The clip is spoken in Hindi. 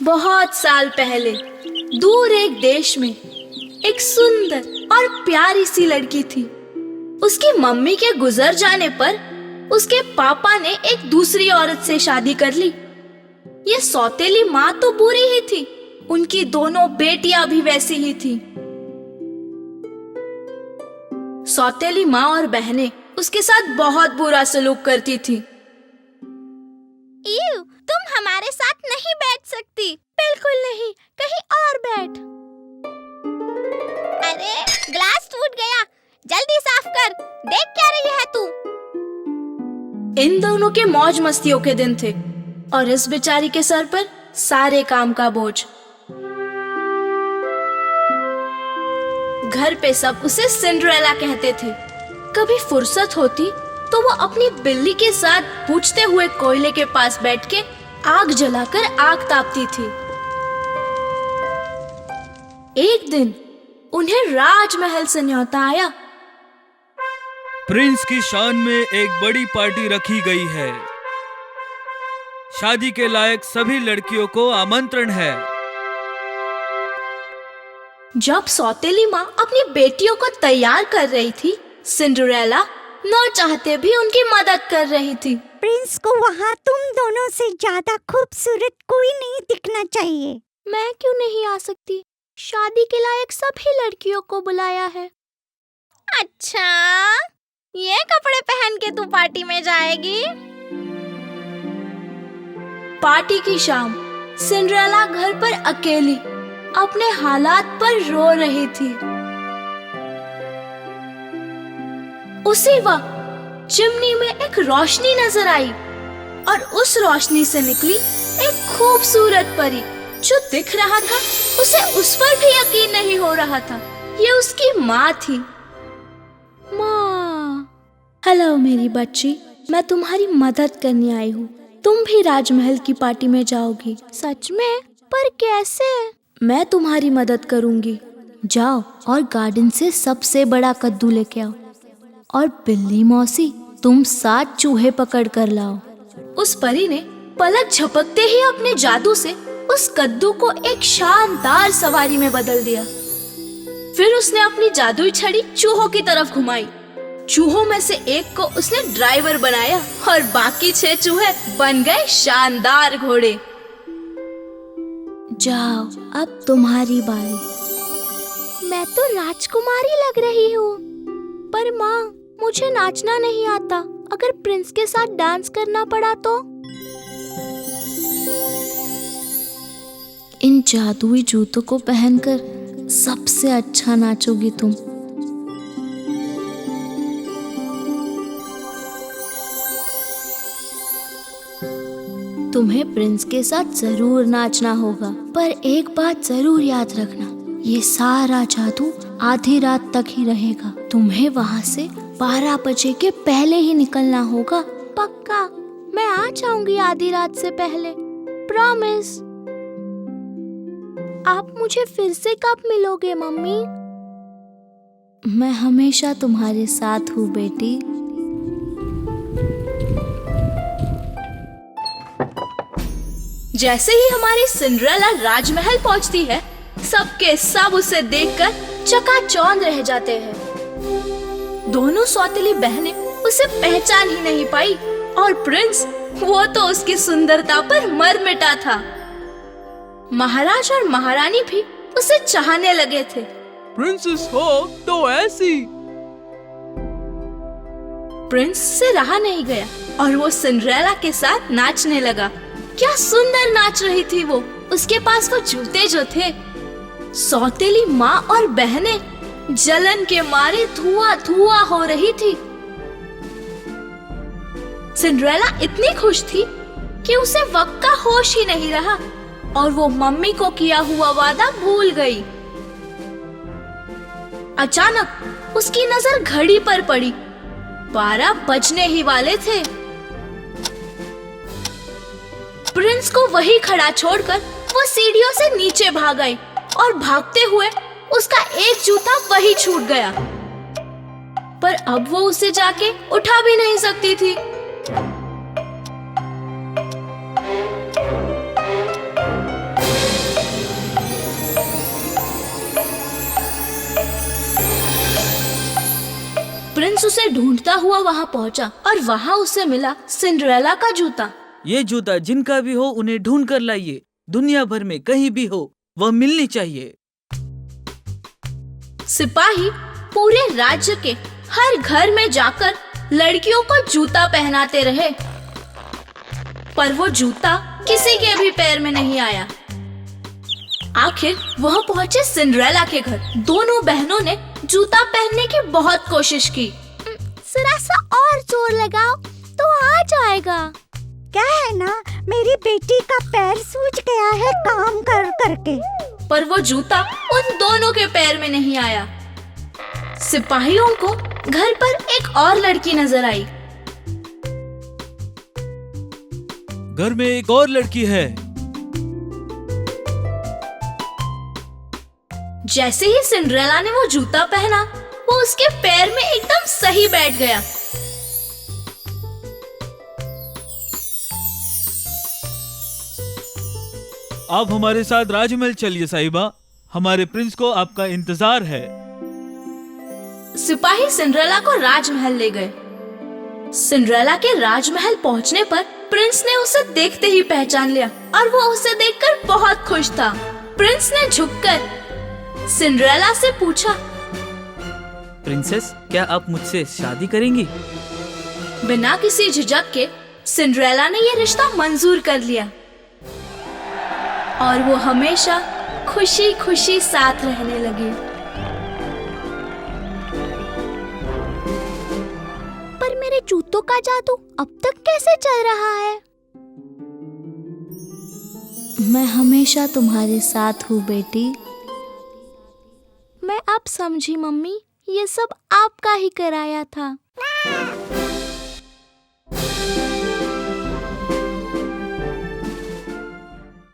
बहुत साल पहले दूर एक देश में एक सुंदर और प्यारी सी लड़की थी। उसकी मम्मी के गुजर जाने पर उसके पापा ने एक दूसरी औरत से शादी कर ली। ये सौतेली माँ तो बुरी ही थी, उनकी दोनों बेटियां भी वैसी ही थी। सौतेली माँ और बहनें उसके साथ बहुत बुरा सलूक करती थी। तुम हमारे साथ नहीं बैठ सकती। बिल्कुल नहीं, कहीं और बैठ। अरे ग्लास टूट गया, जल्दी साफ कर। देख क्या रही है तू? इन दोनों के मौज मस्तियों के दिन थे और इस बेचारी के सर पर सारे काम का बोझ। घर पे सब उसे सिंड्रेला कहते थे। कभी फुर्सत होती तो वो अपनी बिल्ली के साथ बुझते हुए कोयले के पास बैठ के आग जलाकर आग तापती थी। एक दिन उन्हें राजमहल से न्योता आया। प्रिंस की शान में एक बड़ी पार्टी रखी गई है। शादी के लायक सभी लड़कियों को आमंत्रण है। जब सौतेली माँ अपनी बेटियों को तैयार कर रही थी, सिंड्रेला न चाहते भी उनकी मदद कर रही थी। प्रिंस को वहाँ तुम दोनों से ज्यादा खूबसूरत कोई नहीं दिखना चाहिए। मैं क्यों नहीं आ सकती? शादी के लायक सभी लड़कियों को बुलाया है। अच्छा, ये कपड़े पहन के तू पार्टी में जाएगी? पार्टी की शाम सिंड्रेला घर पर अकेली अपने हालात पर रो रही थी। उसी वक्त चिमनी में एक रोशनी नजर आई और उस रोशनी से निकली एक खूबसूरत परी। जो दिख रहा था उसे उस पर भी यकीन नहीं हो रहा था। ये उसकी माँ थी। माँ, हेलो मेरी बच्ची, मैं तुम्हारी मदद करने आई हूँ। तुम भी राजमहल की पार्टी में जाओगी। सच में? पर कैसे? मैं तुम्हारी मदद करूंगी। जाओ और गार्डन से सबसे बड़ा कद्दू लेके आओ और बिल्ली मौसी तुम 7 चूहे पकड़ कर लाओ। उस परी ने पलक झपकते ही अपने जादू से उस कद्दू को एक शानदार सवारी में बदल दिया। फिर उसने अपनी जादुई छड़ी चूहों की तरफ घुमाई। चूहों में से एक को उसने ड्राइवर बनाया और बाकी 6 चूहे बन गए शानदार घोड़े। जाओ, अब तुम्हारी बारी। मैं तो राजकुमारी लग रही हूँ, पर माँ मुझे नाचना नहीं आता। अगर प्रिंस के साथ डांस करना पड़ा तो? इन जादुई जूतों को पहनकर सबसे अच्छा नाचोगी तुम। तुम्हें प्रिंस के साथ जरूर नाचना होगा, पर एक बात जरूर याद रखना, ये सारा जादू आधी रात तक ही रहेगा। तुम्हें वहाँ से 12 बजे के पहले ही निकलना होगा। पक्का? मैं आ जाऊंगी आधी रात से पहले, प्रॉमिस। आप मुझे फिर से कब मिलोगे मम्मी? मैं हमेशा तुम्हारे साथ हूँ बेटी। जैसे ही हमारी सिंड्रेला राजमहल पहुंचती है, सबके सब उसे देखकर चकाचौंध रह जाते हैं। दोनों सौतेली बहनें उसे पहचान ही नहीं पाई और प्रिंस, वो तो उसकी सुंदरता पर मर मिटा था। महाराज और महारानी भी उसे चाहने लगे थे। प्रिंसेस हो तो ऐसी। प्रिंस से रहा नहीं गया और वो सिंड्रेला के साथ नाचने लगा। क्या सुंदर नाच रही थी वो। उसके पास वो जूते जो थे। सौतेली माँ और बहनें जलन के मारे धुआं धुआं हो रही थी। सिंड्रेला इतनी खुश थी कि उसे वक्त का होश ही नहीं रहा और वो मम्मी को किया हुआ वादा भूल गई। अचानक उसकी नजर घड़ी पर पड़ी। 12 बजने ही वाले थे। प्रिंस को वही खड़ा छोड़कर वो सीढ़ियों से नीचे भाग गई और भागते हुए उसका एक जूता वही छूट गया। पर अब वो उसे जाके उठा भी नहीं सकती थी। प्रिंस उसे ढूंढता हुआ वहाँ पहुँचा और वहाँ उसे मिला सिंड्रेला का जूता। ये जूता जिनका भी हो उन्हें ढूंढ कर लाइए। दुनिया भर में कहीं भी हो वह मिलनी चाहिए। सिपाही पूरे राज्य के हर घर में जाकर लड़कियों को जूता पहनाते रहे, पर वो जूता किसी के भी पैर में नहीं आया। आखिर वह पहुंचे सिंड्रेला के घर। दोनों बहनों ने जूता पहनने की बहुत कोशिश की। जरा सा और जोर लगाओ तो आ जाएगा। क्या है ना, मेरी बेटी का पैर सूज गया है काम कर करके। पर वो जूता उन दोनों के पैर में नहीं आया। सिपाहियों को घर पर एक और लड़की नजर आई। घर में एक और लड़की है। जैसे ही सिंड्रेला ने वो जूता पहना, वो उसके पैर में एकदम सही बैठ गया। आप हमारे साथ राजमहल चलिए साहिबा, हमारे प्रिंस को आपका इंतजार है। सिपाही सिंड्रेला को राजमहल ले गए। सिंड्रेला के राजमहल पहुंचने पर प्रिंस ने उसे देखते ही पहचान लिया और वो उसे देखकर बहुत खुश था। प्रिंस ने झुककर सिंड्रेला से पूछा, प्रिंसेस, क्या आप मुझसे शादी करेंगी? बिना किसी झिझक के सिंड्रेला ने ये रिश्ता मंजूर कर लिया और वो हमेशा खुशी खुशी साथ रहने लगी। पर मेरे जूतों का जादू अब तक कैसे चल रहा है? मैं हमेशा तुम्हारे साथ हूँ बेटी। मैं अब समझी मम्मी, ये सब आपका ही कराया था।